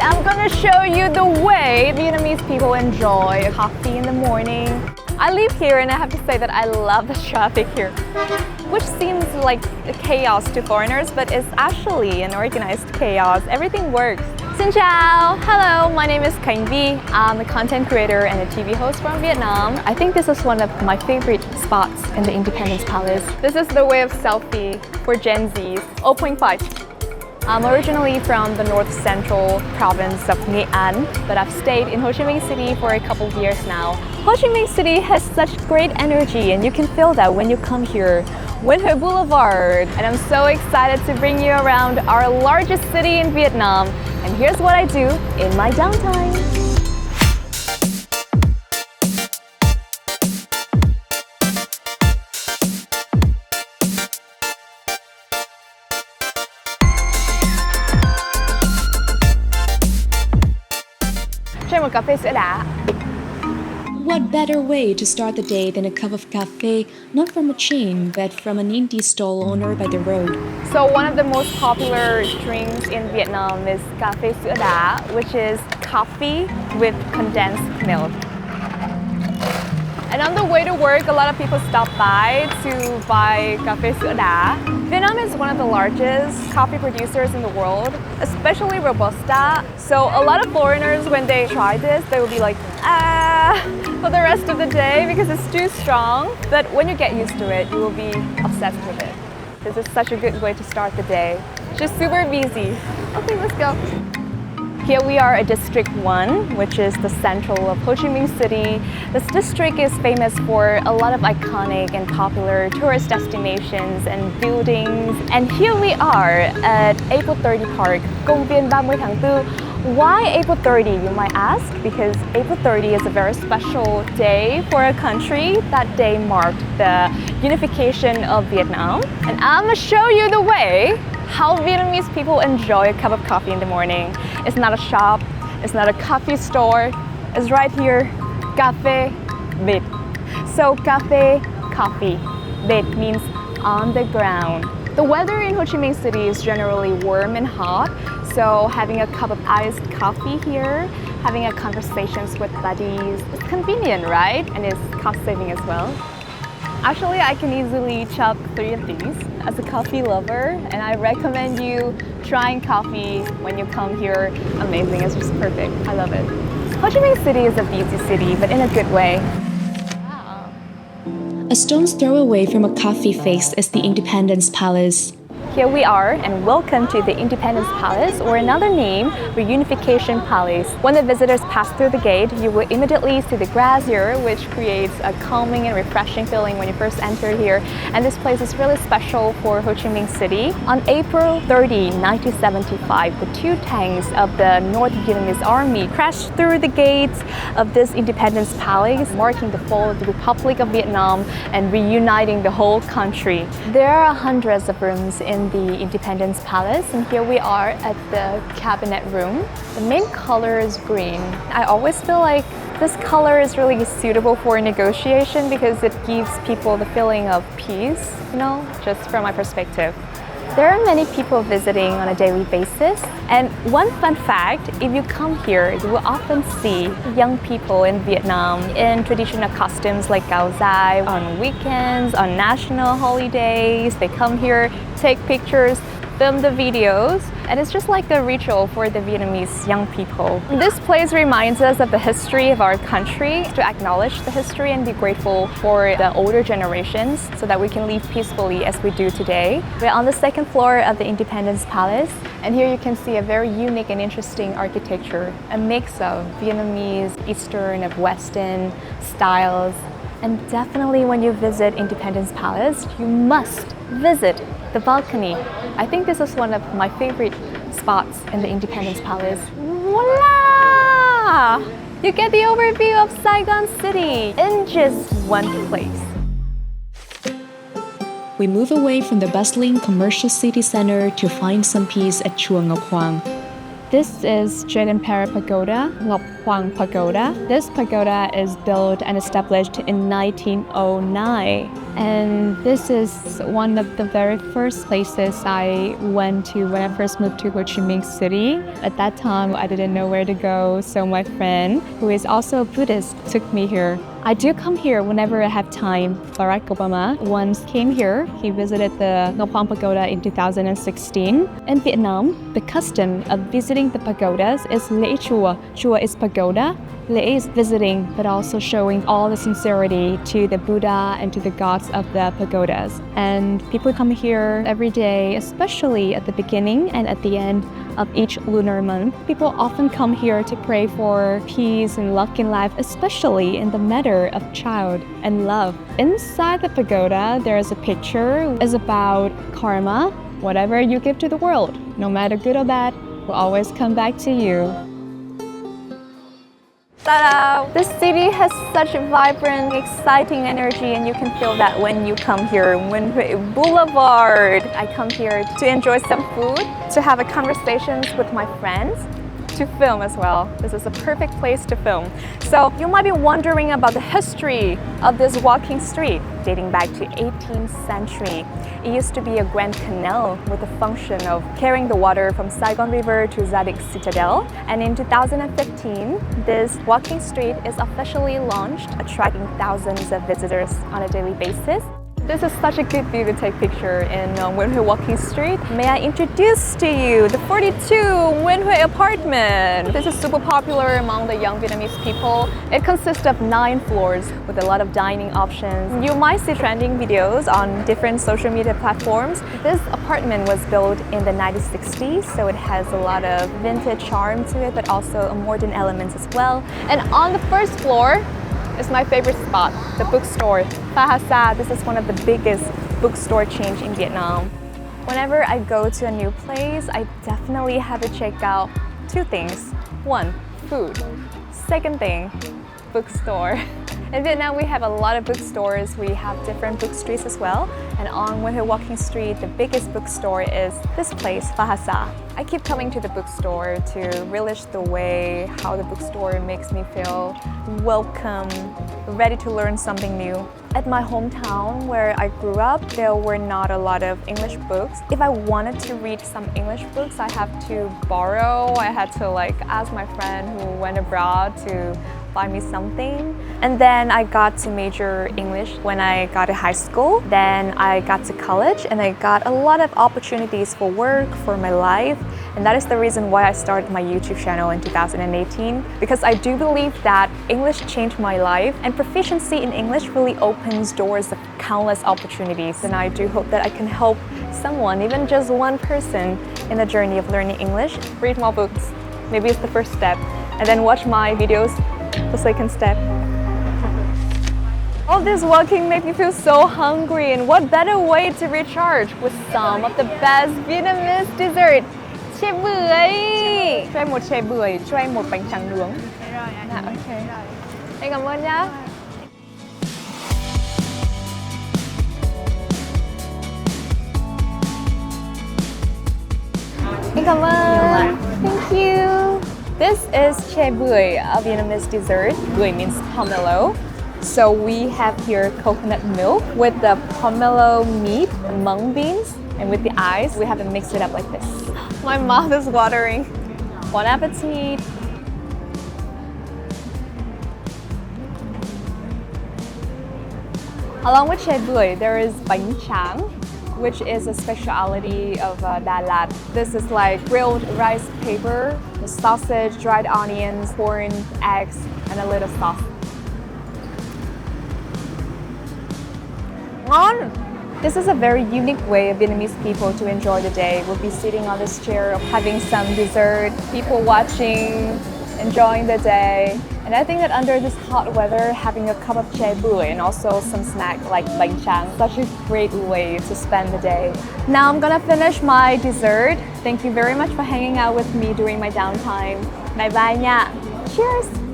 I'm gonna show you the way Vietnamese people enjoy coffee in the morning. I live here and I have to say that I love the traffic here, which seems like chaos to foreigners, but it's actually an organized chaos. Everything works. Xin chào! Hello, my name is Khanh Vy. I'm a content creator and a TV host from Vietnam. I think this is one of my favorite spots in the Independence Palace. This is the way of selfie for Gen Zs. 0.5. I'm originally from the north central province of Nghệ An, but I've stayed in Ho Chi Minh City for a couple of years now. Ho Chi Minh City has such great energy and you can feel that when you come here. Nguyen Hue Boulevard, and I'm so excited to bring you around our largest city in Vietnam. And here's what I do in my downtime. Cho em một cà phê sữa đá. What better way to start the day than a cup of cafe, not from a chain, but from an indie stall owner by the road? So one of the most popular drinks in Vietnam is cà phê sữa đá, which is coffee with condensed milk. And on the way to work, a lot of people stop by to buy cà phê sữa đá. Vietnam is one of the largest coffee producers in the world, especially Robusta. So a lot of foreigners, when they try this, they will be like, for the rest of the day because it's too strong. But when you get used to it, you will be obsessed with it. This is such a good way to start the day. Just super busy. Okay, let's go. Here we are at District 1, which is the central of Ho Chi Minh City. This district is famous for a lot of iconic and popular tourist destinations and buildings. And here we are at April 30 Park, Công Viên 30 tháng 4. Why April 30, you might ask? Because April 30 is a very special day for a country. That day marked the unification of Vietnam. And I'm gonna show you the way how Vietnamese people enjoy a cup of coffee in the morning. It's not a shop, it's not a coffee store, it's right here, Café Bệt. So Café, coffee, Bệt means on the ground. The weather in Ho Chi Minh City is generally warm and hot, so having a cup of iced coffee here, having a conversations with buddies, it's convenient, right? And it's cost saving as well. Actually, I can easily chug 3 of these as a coffee lover, and I recommend you trying coffee when you come here. Amazing, it's just perfect. I love it. Ho Chi Minh City is a busy city, but in a good way. Wow. A stone's throw away from a coffee face is the Independence Palace. Here we are, and welcome to the Independence Palace, or another name, Reunification Palace. When the visitors pass through the gate, you will immediately see the grass here, which creates a calming and refreshing feeling when you first enter here. And this place is really special for Ho Chi Minh City. On April 30, 1975, the 2 tanks of the North Vietnamese Army crashed through the gates of this Independence Palace, marking the fall of the Republic of Vietnam and reuniting the whole country. There are hundreds of rooms in the Independence Palace, and here we are at the cabinet room. The main color is green. I always feel like this color is really suitable for negotiation because it gives people the feeling of peace, you know, just from my perspective. There are many people visiting on a daily basis, and one fun fact, if you come here, you will often see young people in Vietnam in traditional costumes like cao dai on weekends, on national holidays. They come here, take pictures, film the videos, and it's just like a ritual for the Vietnamese young people. This place reminds us of the history of our country, to acknowledge the history and be grateful for the older generations so that we can live peacefully as we do today. We're on the 2nd floor of the Independence Palace, and here you can see a very unique and interesting architecture, a mix of Vietnamese, Eastern, and Western styles. And definitely when you visit Independence Palace, you must visit the balcony. I think this is one of my favorite spots in the Independence Palace. Voila! You get the overview of Saigon City in just one place. We move away from the bustling commercial city center to find some peace at Chùa Ngọc Hoàng. This is Jade Emperor Pagoda, Ngọc Hoàng Pagoda. This pagoda is built and established in 1909. And this is one of the very first places I went to when I first moved to Ho Chi Minh City. At that time, I didn't know where to go, so my friend, who is also a Buddhist, took me here. I do come here whenever I have time. Barack Obama once came here. He visited the Ngọc Hoàng Pagoda in 2016. In Vietnam, the custom of visiting the pagodas is lễ chùa. Chùa is pagoda. Lễ is visiting, but also showing all the sincerity to the Buddha and to the gods of the pagodas. And people come here every day, especially at the beginning and at the end of each lunar month. People often come here to pray for peace and luck in life, especially in the matter of child and love. Inside the pagoda, there is a picture. It's about karma. Whatever you give to the world, no matter good or bad, will always come back to you. Ta-da! This city has such a vibrant, exciting energy, and you can feel that when you come here. Nguyen Hue Boulevard. I come here to enjoy some food, to have a conversations with my friends, to film as well. This is a perfect place to film. So you might be wondering about the history of this walking street dating back to 18th century. It used to be a grand canal with the function of carrying the water from Saigon River to Zadig Citadel. And in 2015, this walking street is officially launched, attracting thousands of visitors on a daily basis. This is such a good view to take picture in Nguyen Hue Walking Street. May I introduce to you the 42 Nguyen Hue apartment. This is super popular among the young Vietnamese people. It consists of 9 floors with a lot of dining options. You might see trending videos on different social media platforms. This apartment was built in the 1960s, so it has a lot of vintage charm to it, but also modern elements as well. And on the first floor, is my favorite spot, the bookstore. Fahasa, this is one of the biggest bookstore chains in Vietnam. Whenever I go to a new place, I definitely have to check out 2 things. 1, food. Second thing, bookstore. In Vietnam, we have a lot of bookstores. We have different book streets as well. And on Nguyen Hue Walking Street, the biggest bookstore is this place, Fahasa. I keep coming to the bookstore to relish the way how the bookstore makes me feel welcome, ready to learn something new. At my hometown where I grew up, there were not a lot of English books. If I wanted to read some English books, I have to borrow. I had to ask my friend who went abroad to buy me something. And then I got to major English when I got to high school. Then I got to college and I got a lot of opportunities for work, for my life. And that is the reason why I started my YouTube channel in 2018, because I do believe that English changed my life, and proficiency in English really opens doors of countless opportunities. And I do hope that I can help someone, even just one person, in the journey of learning English. Read more books. Maybe it's the first step. And then watch my videos, the second step. All this walking makes me feel so hungry, and what better way to recharge with some of the best Vietnamese dessert. Chè bưởi. Cho em một chè bưởi, cho em một bánh tráng nướng. Dạ, ok. Em cảm ơn nhá. Em cảm ơn. Thank you. This is chè bưởi, a Vietnamese dessert. Bưởi means pomelo. So we have here coconut milk with the pomelo meat, mung beans, and with the ice, we have to mix it up like this. My mouth is watering. Bon appetit! Along with chè bưởi, there is bánh tráng, which is a specialty of Đà Lạt. This is like grilled rice paper, the sausage, dried onions, corn, eggs, and a little sauce. Ngon! This is a very unique way of Vietnamese people to enjoy the day. We'll be sitting on this chair, having some dessert, people watching, enjoying the day. And I think that under this hot weather, having a cup of chè bưởi and also some snack like bánh tráng, such a great way to spend the day. Now I'm gonna finish my dessert. Thank you very much for hanging out with me during my downtime. Bye bye nha. Cheers!